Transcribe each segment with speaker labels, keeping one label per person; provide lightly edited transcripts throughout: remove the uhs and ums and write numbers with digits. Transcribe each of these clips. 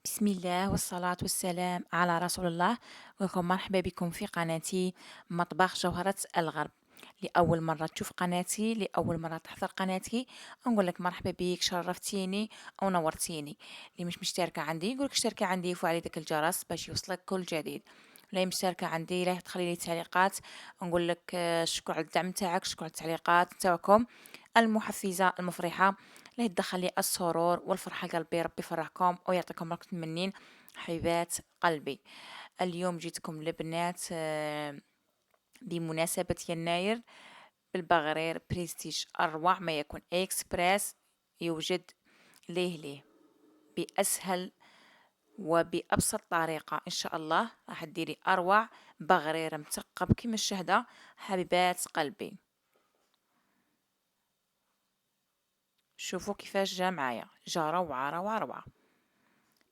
Speaker 1: بسم الله والصلاة والسلام على رسول الله. وكم مرحبا بكم في قناتي مطبخ جوهرة الغرب. لأول مرة تشوف قناتي، لأول مرة تحضر قناتي، نقول لك مرحبا بك، شرفتيني أو نورتيني. اللي مش مشتركة عندي نقول لك اشتركي عندي وفعلي ذاك الجرس باش يوصلك كل جديد. ولا مشتركة عندي لا تخلي لي تعليقات، نقول لك شكرا على الدعم تاعك، شكرا على التعليقات تاعكم المحفزة المفرحة اللي تدخل لي السرور والفرحة قلبي. ربي يفرحكم ويعطيكم راحة المنين حبيبات قلبي. اليوم جيتكم لبنات بمناسبة يناير بالبغرير بريستيج أروع ما يكون إكسبريس. يوجد ليه بأسهل وبأبسط طريقة إن شاء الله راح ديري أروع بغرير مثقب كيما الشهدة حبيبات قلبي. شوفوا كيفاش جا معايا، جا روعة روعة روعة.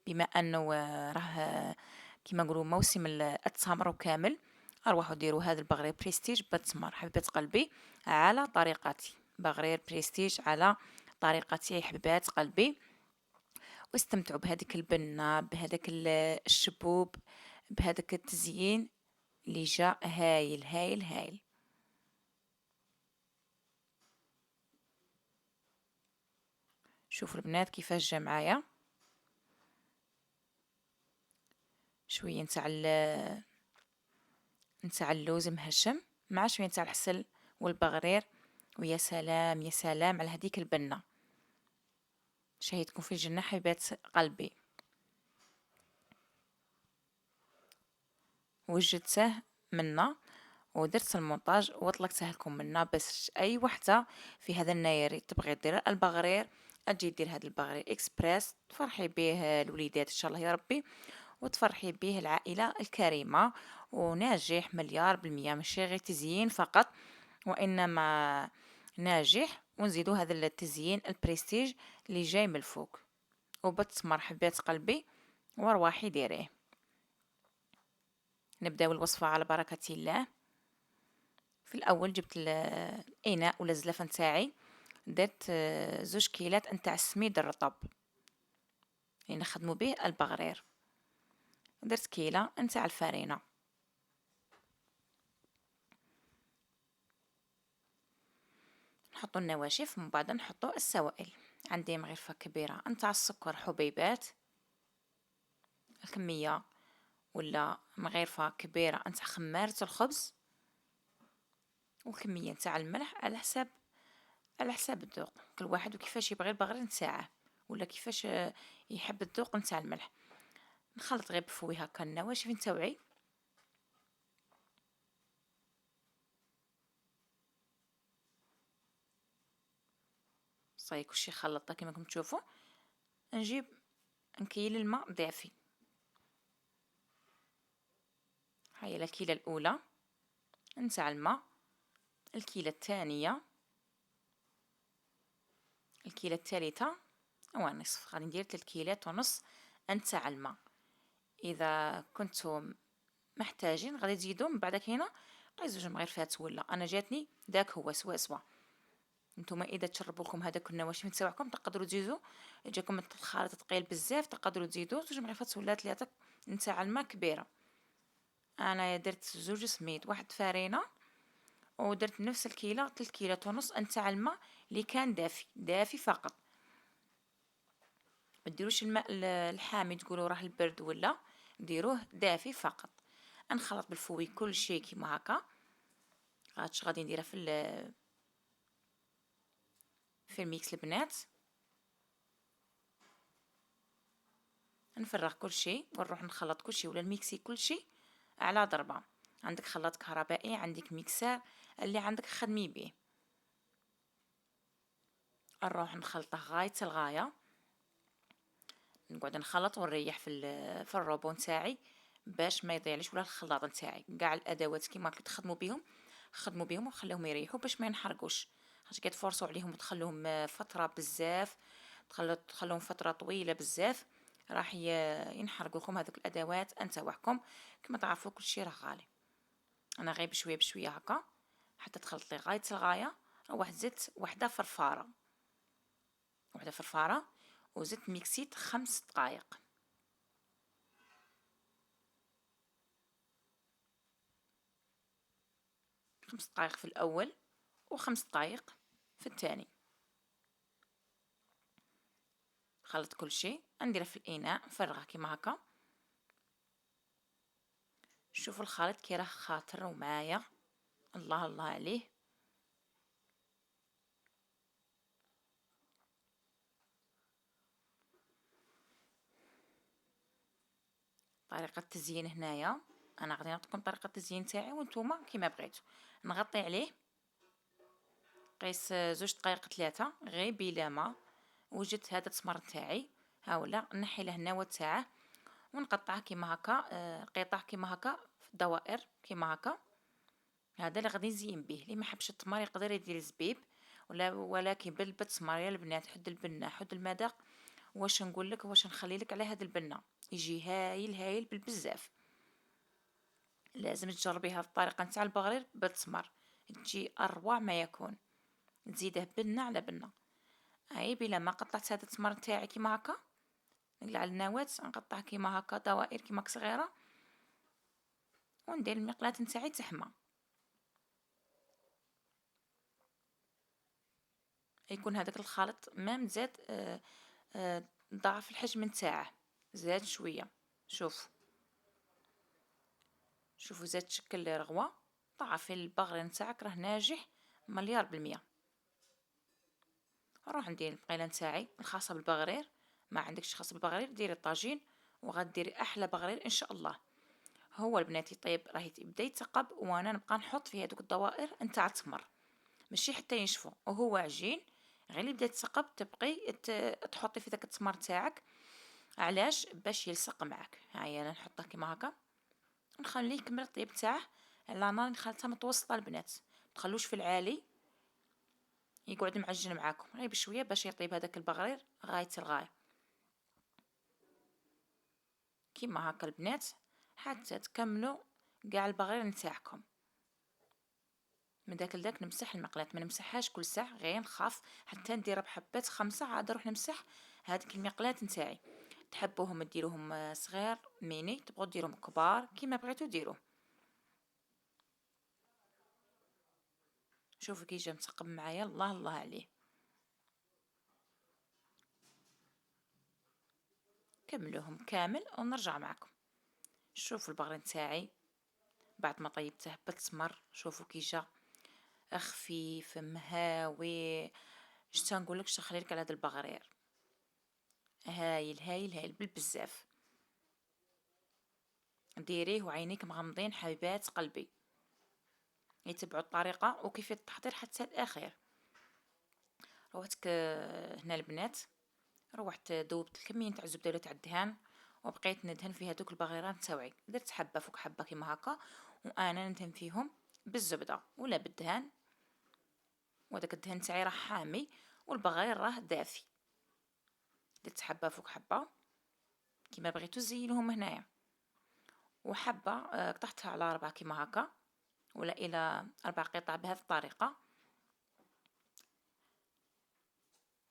Speaker 1: بما انه راه كيما نقولوا موسم التمر كامل، اروحوا ديروا هذا البغرير بريستيج بالتمر حبيبات قلبي على طريقتي. بغرير بريستيج على طريقتي حبيبات قلبي، واستمتعوا بهذيك البنة، بهذاك الشبوب، بهذاك التزيين اللي جا هايل هايل هايل. شوفوا البنات كيفاش جا معايا. شويه نتاع اللوز مهشم مع شويه نتاع الحسل والبغرير، ويا سلام يا سلام على هذيك البنة. شهيتكم في الجنة حبيبات قلبي. وجدته منا ودرت المونتاج وطلقته لكم منا باش اي وحده في هذا الناير تبغي دير البغرير اجي دير هذا البغرير اكسبريس، تفرحي به الوليدات ان شاء الله يا ربي، وتفرحي به العائله الكريمه. وناجح مليار بالمية، ماشي غير تزيين فقط وانما ناجح. ونزيدو هذا التزيين البريستيج اللي جاي من الفوق وبالتمر حبات قلبي وارواحي ديريه. نبداو الوصفة على بركة الله. في الاول جبت الاناء ولا الزلافه نتاعي، درت 2 كيلات نتاع السميد الرطب اللي نخدمو به البغرير. درت كيلة نتاع الفرينة، نحطو النواشف ومن بعد نحطو السوائل. عندي مغرفة كبيرة نتاع السكر حبيبات، الكمية ولا مغرفة كبيرة نتاع خمارة الخبز، وكمية نتاع الملح على حساب الذوق، كل واحد وكيفاش يبغي البغرير نتاعه ولا كيفاش يحب الذوق نتاع الملح. نخلط غير بفوي هكا النواشف نتاوعي. صاي كلشي خلطته كما راكم تشوفوا. نجيب نكيل الماء دافي. هاي الكيلة الاولى نتاع الماء، الكيلة الثانية، الكيلة الثالثة ونصف. غادي ندير 3 كيلات ونص نتاع الماء. اذا كنتم محتاجين غادي تزيدوا من بعد كاينه غير 2 مغرفات، ولا انا جاتني داك هو سوا سوا. نتوما اذا تشربوا لكم هذاك النواشف نتاعكم تقدروا تزيدوا، جاكم الخليط ثقيل بزاف تقدروا تزيدوا 2 مغرفات ولا 3 نتاع الماء كبيره. انا درت 2 سميد 1 فرينه، ودرت نفس الكيلة 3 كيلات ونص نتاع الماء اللي كان دافي دافي فقط. ما ديروش الماء الحامي تقولوا راه البرد، ولا ديروه دافي فقط. نخلط بالفوي كل شيء كيما هكا. غادي نديرها في الميكس البنات. نفرغ كل شيء ونروح نخلط كل شيء ولا الميكسي كل شيء على ضربة. عندك خلاط كهربائي، عندك ميكسر، اللي عندك خدمي به. نروح نخلطه غاية الغاية، نقعد نخلط ونريح في الروبو نتاعي باش ما يضيعليش، ولا الخلاط نتاعي كاع الادوات كيما راكم تخدموا بهم خدموا بهم وخليهم يريحوا باش ما ينحرقوش. حاجه كتفرصوا عليهم وتخلوهم فتره بزاف، تخلوهم فتره طويله بزاف راح ينحرقوا لكم هذوك الادوات نتاعكم. كما تعرفوا كل شيء راه غالي. انا غير بشويه بشويه هكا حتى تخلط لي غايه الغايه. روح زدت وحده فرفاره وزدت ميكسيت 5 دقائق. 5 دقائق في الاول و5 دقائق في الثاني. خلط كل شيء، نديره في الاناء نفرغه كيما هكا. شوفوا الخليط كي راه خاطر ومعايا، الله الله عليه. طريقه التزيين هنايا، انا غادي نعطيكم طريقه التزيين تاعي وانتوما كيما بغيتو. نغطي عليه قيس 2 دقائق 3 غير بلا ما. وجدت هذا التمر تاعي، ها ولا نحي له النواه تاعه ونقطعه كيما هكا، قطع كيما هكا في الدوائر كيما هكا. هذا اللي غادي نزين به. اللي ما حبش التمر يقدر يدير زبيب، ولكن بالتمر يا البنات حد البنه حد المذاق. واش نقول لك، واش نخلي لك على هذه البنه، يجي هايل هايل بالبزاف. لازم تجربي هذه الطريقه نتاع البغرير بالتمر، تجي اروع ما يكون. تزيده بنه على بنه. هاي بلا ما قطعت هذا التمر تاعي كيما هكا، نقلع النواه نقطع كيما هكا دوائر كيما صغيره، وندير المقلاة نتاعي تحمى. يكون هذاك الخليط مام زاد ضعف الحجم نتاعه، زاد شويه. شوفوا زاد شكل رغوه. ضعف البغري نتاعك راه ناجح مليار بالمية. نروح ندير المقيله نتاعي الخاصه بالبغرير. ما عندكش خاصه بالبغرير ديري الطاجين وغديري احلى بغرير ان شاء الله. هو البنات يطيب راه يبدا يتقب، وانا نبقى نحط فيه هذوك الدوائر نتاع التمر ماشي حتى ينشفوا، وهو عجين غير يبدا يتسقب تبقي تحطي في داك التمر تاعك. علاش؟ باش يلصق معك. هاهي انا نحطه كيما هكا نخليه يكمل الطيب تاعه على نار نخليها متوسطه البنات، تخلوش في العالي يقعد معجن معاكم، غير بشويه باش يطيب هذاك البغرير غايه الغايه. كيما هكا البنات حتى تكملوا كاع البغرير نتاعكم. من داك لداك نمسح المقلاة، ما نمسحهاش كل ساعه، غير نخاف حتى نديرها بحبات 5 عاد نروح نمسح هذيك المقلاة نتاعي. تحبوهم ديروهم صغير ميني، تبغوا ديروهم كبار كيما بغيتو ديروه. شوفوا كي جا متقب معايا، الله الله عليه. كملوهم كامل ونرجع معكم. شوفوا البغري نتاعي بعد ما طيبته بالتمر، شوفوا كي جا خفيف مهاوي. اش تنقولك، اش نخليلك على هذا البغرير، هايل هايل هايل بالبزاف. ديريه وعينيك مغمضين حبيبات قلبي. يتبعوا الطريقه وكيفيه التحضير حتى الاخير. روحت هنا البنات، روحت ذوبت الكميه تاع الزبده ولا تاع الدهان، وبقيت ندهن في هذوك البغيرات تاوعي. درت حبه فوق حبه كيما هكا، وانا ندهن فيهم بالزبده ولا بالدهان. وداك الدهن تاعي راه حامي والبغير راه دافي. درت حبه فوق حبه كيما بغيتو زينوهم هنايا. وحبه قطعتها على 4 كيما هكا، ولا الى 4 قطع بهذه الطريقه.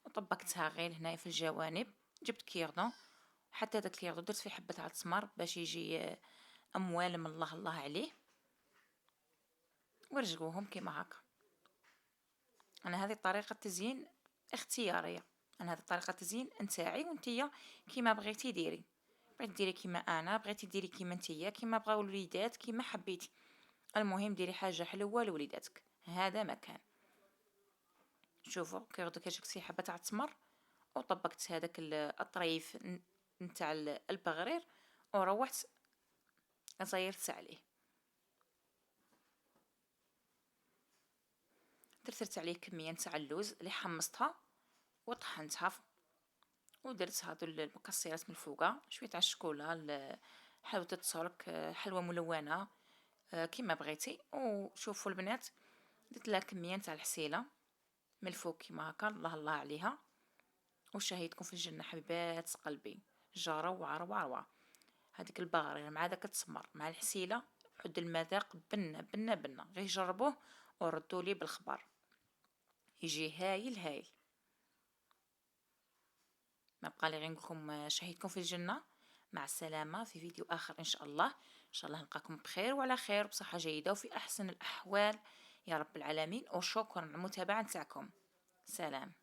Speaker 1: وطبقتها غير هنايا في الجوانب. جبت كيردون، حتى داك الكيردون درت فيه حبه تاع التمر باش يجي اموال من الله الله عليه. ورجقوهم كيما هكا. انا هذه طريقه تزيين اختياريه، انا هذه طريقه تزيين نتاعي، وانتيا كيما بغيتي ديري. بغيتي ديري كيما انا، بغيتي ديري كيما نتيا، كيما بغاو الوليدات، كيما حبيتي. المهم ديري حاجه حلوه لوليداتك، هذا مكان. شوفوا كيغدو كيجيك شي حبه تاع التمر، وطبقت هذاك الطريف نتاع البغرير، وروحت صيرت عليه. درت عليه كميه نتاع اللوز اللي حمصتها وطحنتها، ودرت هادو المكسرات من الفوقه، شويه تاع الشكولا، حلوه الترك، حلوه ملونه، كيما بغيتي. وشوفوا البنات درت لها كميه نتاع الحسيله من الفوق كيما هكا، الله الله عليها. وشهيتكم في الجنه حبيبات قلبي، جا روعه روعه روعه. هذيك البغرير مع داك التمر مع الحسيله، حد المذاق بنه بنه بنه. غير جربوه وردوا لي بالخبر، يجي هايل هايل. ما بقى لي غير نقولكم شهيتكم في الجنة. مع السلامة في فيديو آخر إن شاء الله. إن شاء الله نلقاكم بخير وعلى خير بصحة جيدة وفي أحسن الأحوال يا رب العالمين، وشكرا على المتابعة نتاعكم. سلام.